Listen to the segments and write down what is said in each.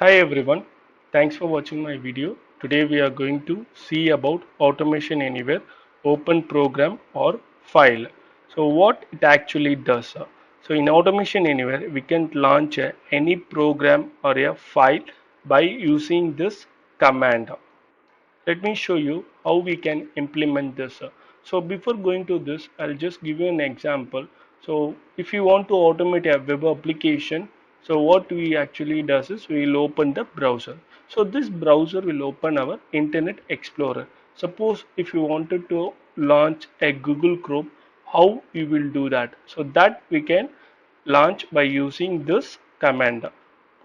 Hi everyone, thanks for watching my video. Today we are going to see about Automation Anywhere open program or file. So what it actually does. So in Automation Anywhere we can launch any program or a file by using this command. Let me show you how we can implement this. So before going to this, I'll just give you an example. So if you want to automate a web application, so what we actually does is we will open the browser. So this browser will open our Internet Explorer. Suppose if you wanted to launch a Google Chrome, how you will do that? So that we can launch by using this command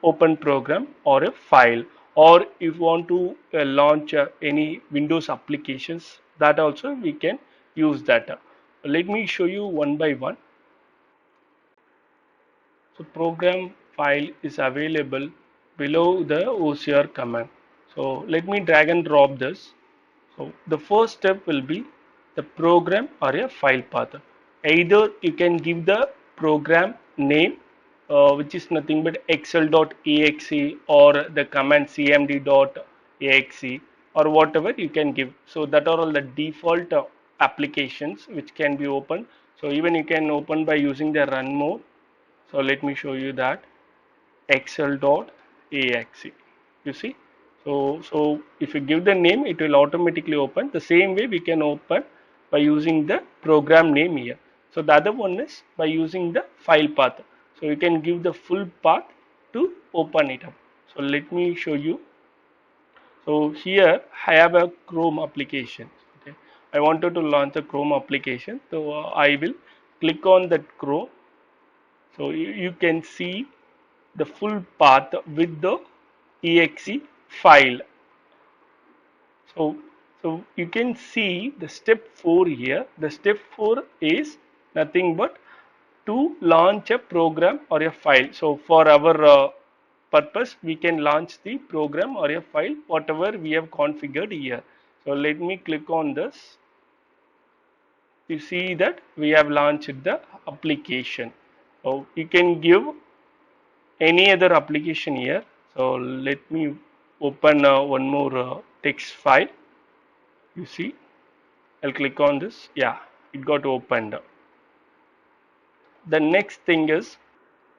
open program or a file, or if you want to launch any Windows applications, that also we can use that. Let me show you one by one. So program file is available below the OCR command. So let me drag and drop this. So the first step will be the program or a file path. Either you can give the program name, which is nothing but excel.exe or the command cmd.exe or whatever you can give. So that are all the default applications which can be opened. So even you can open by using the run mode. So let me show you that excel.exe. You see, so if you give the name, it will automatically open. The same way we can open by using the program name here. So the other one is by using the file path. So you can give the full path to open it up. So let me show you. So here I have a Chrome application. Okay, I wanted to launch a Chrome application. So I will click on that Chrome. So you can see the full path with the exe file. So you can see the step 4 here. The step 4 is nothing but to launch a program or a file. So for our purpose, we can launch the program or a file, whatever we have configured here. So let me click on this. You see that we have launched the application. So you can give any other application here. So let me open one more text file. You see, I'll click on this. Yeah, it got opened. The next thing is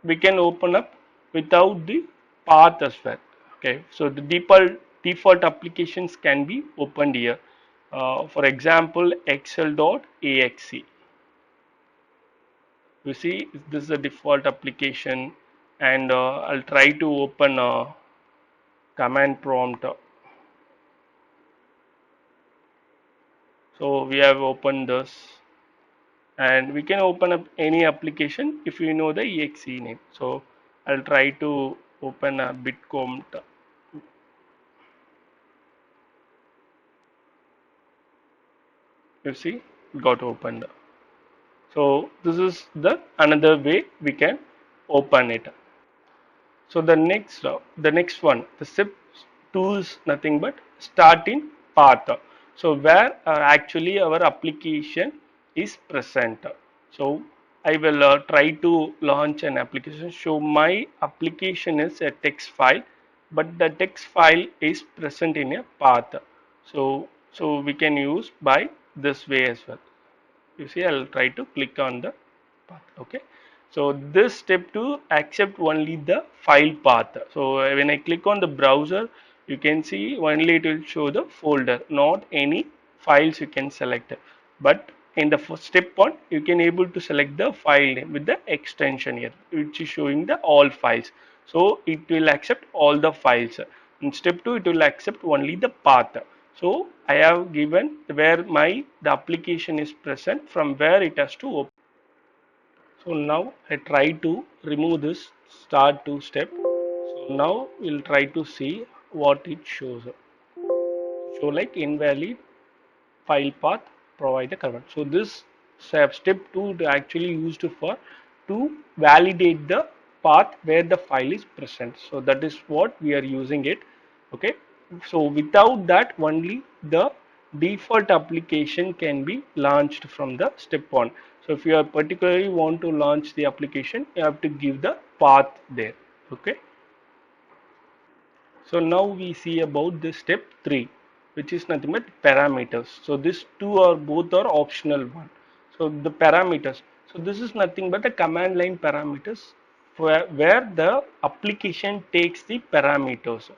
we can open up without the path as well. Okay, so the default applications can be opened here. For example, excel.exe. You see, this is a default application, and I'll try to open a command prompt. So we have opened this, and we can open up any application if you know the exe name. So I'll try to open a bitcomp. You see, it got opened. So this is the another way we can open it. So the next one, the step 2 is nothing but starting path. So where actually our application is present. So I will try to launch an application. So my application is a text file, but the text file is present in a path. So we can use by this way as well. You see, I'll try to click on the path. Okay, so this step to accept only the file path. So when I click on the browser, you can see only it will show the folder, not any files you can select. But in the first step one, you can able to select the file name with the extension here, which is showing the all files. So it will accept all the files. In step 2, it will accept only the path. So I have given where my the application is present, from where it has to open. So now I try to remove this start to step. So now we'll try to see what it shows. So like invalid file path, provide the command. So this step 2 actually used for to validate the path where the file is present. So that is what we are using it. Okay, so without that only the default application can be launched from the step 1. So if you are particularly want to launch the application, you have to give the path there. Okay, So now we see about the step 3, which is nothing but parameters. So these two are both are optional one. So the parameters. So this is nothing but the command line parameters where the application takes the parameters.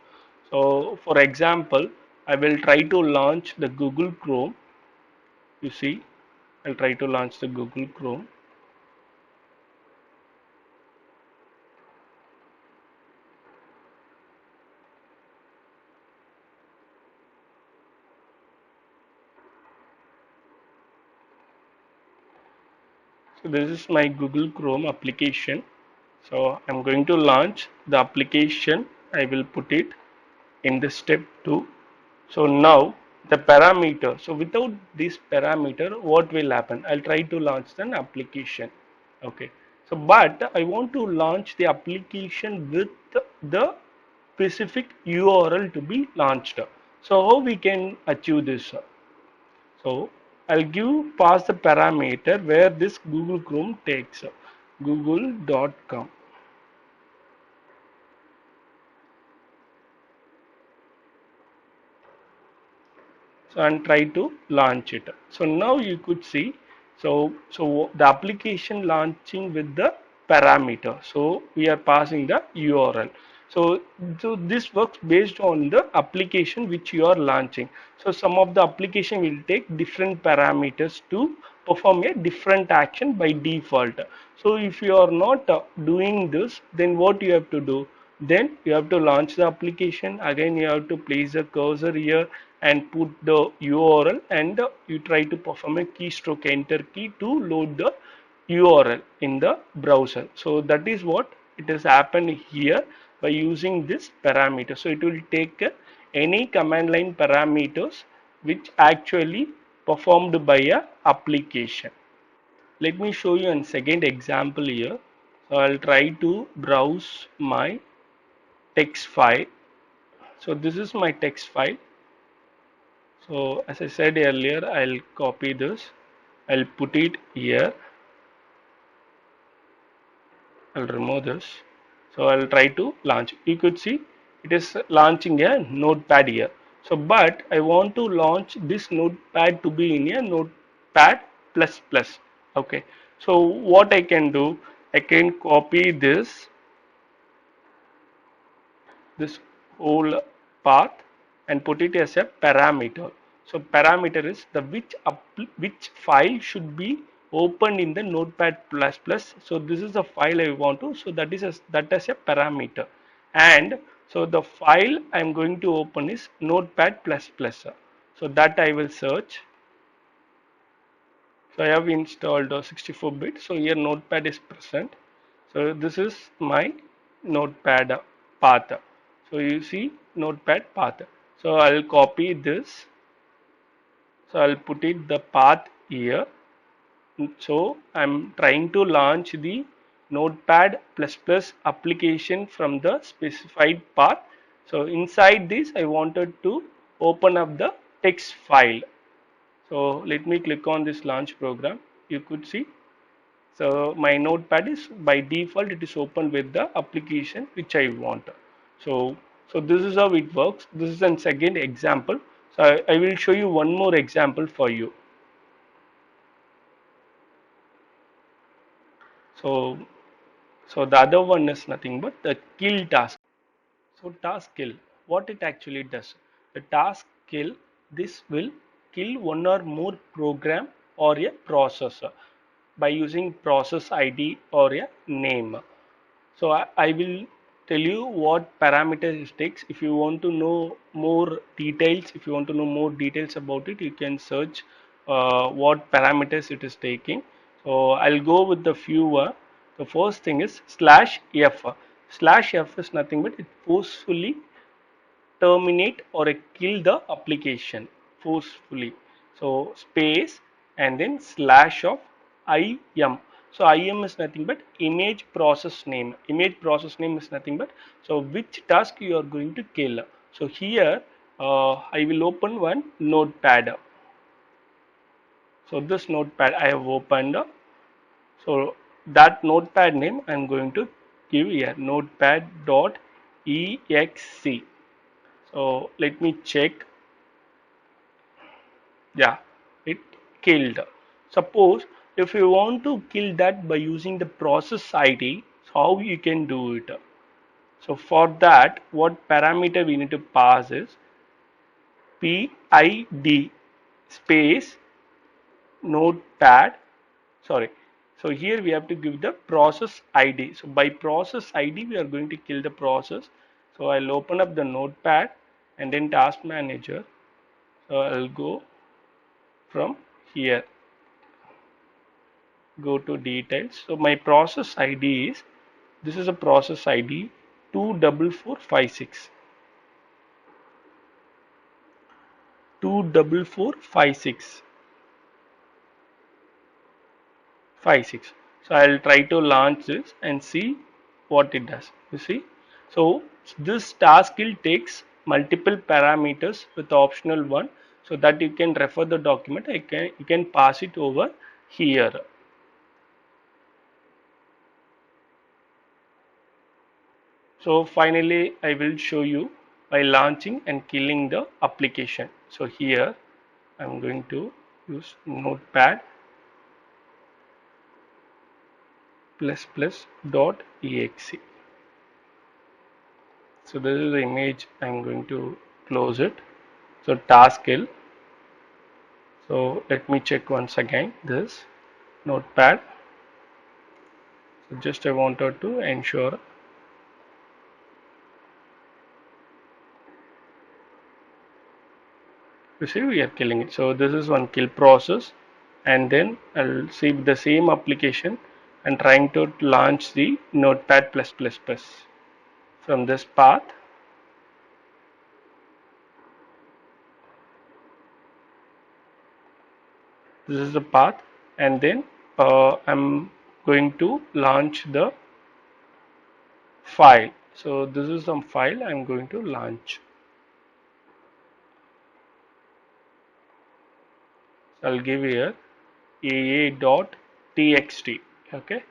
So for example, I will try to launch the Google Chrome. You see, I'll try to launch the Google Chrome. So this is my Google Chrome application. So I'm going to launch the application. I will put it in the step 2. So now the parameter. So without this parameter, what will happen? I'll try to launch an application. Okay. So but I want to launch the application with the specific URL to be launched. So how we can achieve this? So I'll give pass the parameter where this Google Chrome takes google.com. So and try to launch it. So now you could see, so the application launching with the parameter. So we are passing the URL. So this works based on the application which you are launching. So some of the application will take different parameters to perform a different action by default. So if you are not doing this, then what you have to do? Then you have to launch the application. Again, you have to place the cursor here and put the URL, and you try to perform a keystroke enter key to load the URL in the browser. So that is what it has happened here by using this parameter. So it will take any command line parameters which actually performed by a application. Let me show you a second example here. So I'll try to browse my text file. So this is my text file. So as I said earlier, I'll copy this, I'll put it here, I'll remove this. So I'll try to launch. You could see it is launching a notepad here. So but I want to launch this notepad to be in a notepad plus plus. Okay. So what I can do, I can copy this whole path and put it as a parameter. So parameter is the which file should be opened in the notepad plus plus. So this is the file I want to, so that is that as a parameter. And so the file I am going to open is notepad plus plus. So that I will search. So I have installed 64-bit. So here notepad is present. So this is my notepad path. So you see notepad path. So I'll copy this. So I'll put it the path here. So I'm trying to launch the notepad plus plus application from the specified path. So inside this I wanted to open up the text file. So let me click on this launch program. You could see, so my notepad is by default it is open with the application which I want. So this is how it works. This is a second example. So I will show you one more example for you. So the other one is nothing but the kill task. So task kill, what it actually does, the task kill, this will kill one or more program or a processor by using process ID or a name. So I will tell you what parameters it takes. If you want to know more details, if you want to know more details about it, you can search what parameters it is taking. So I'll go with the few. The first thing is slash f. Slash f is nothing but it forcefully terminate or kill the application forcefully. So space and then slash of im. So im is nothing but image process name. Image process name is nothing but, so which task you are going to kill. So here I will open one notepad. So this notepad I have opened. So that notepad name I am going to give here, notepad.exe. So let me check. Yeah, it killed. Suppose if you want to kill that by using the process ID, how you can do it? So for that, what parameter we need to pass is PID space notepad. Sorry. So here we have to give the process ID. So by process ID, we are going to kill the process. So I'll open up the notepad and then task manager. So I'll go from here, go to details. So my process ID is, this is a process ID 24456. 24456. 56. So I'll try to launch this and see what it does. You see, so this task will takes multiple parameters with optional one, so that you can refer the document. You can pass it over here. So finally, I will show you by launching and killing the application. So here I'm going to use notepad plus plus dot exe. So this is the image. I'm going to close it. So task kill. So let me check once again this notepad. So just I wanted to ensure. You see, we are killing it. So this is one kill process, and then I'll see the same application and trying to launch the notepad plus plus plus from this path. This is the path, and then I'm going to launch the file. So this is some file I'm going to launch. So I'll give here aa.txt. Okay,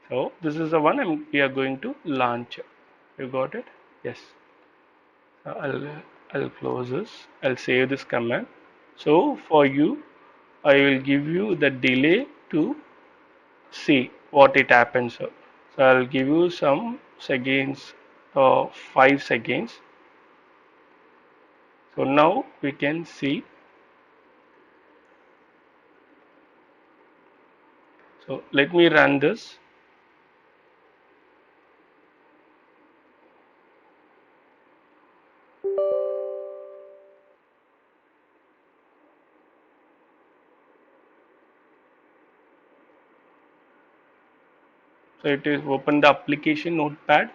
so this is the one we are going to launch. You got it? Yes. I'll close this. I'll save this command. So for you, I will give you the delay to see what it happens. So I'll give you some seconds, 5 seconds. So now we can see. So let me run this. So it is open the application notepad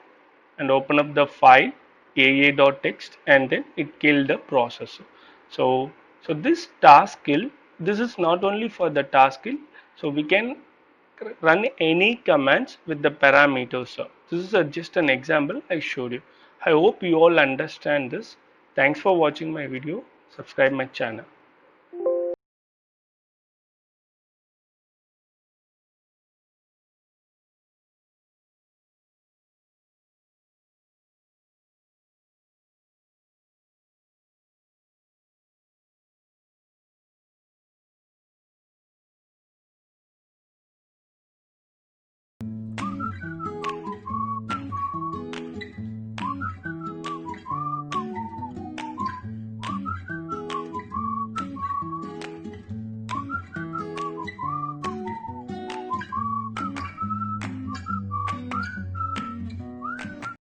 and open up the file aa.txt, and then it killed the processor. So this task kill, this is not only for the task kill, so we can run any commands with the parameters. So this is just an example I showed you. I hope you all understand this. Thanks for watching my video. Subscribe my channel.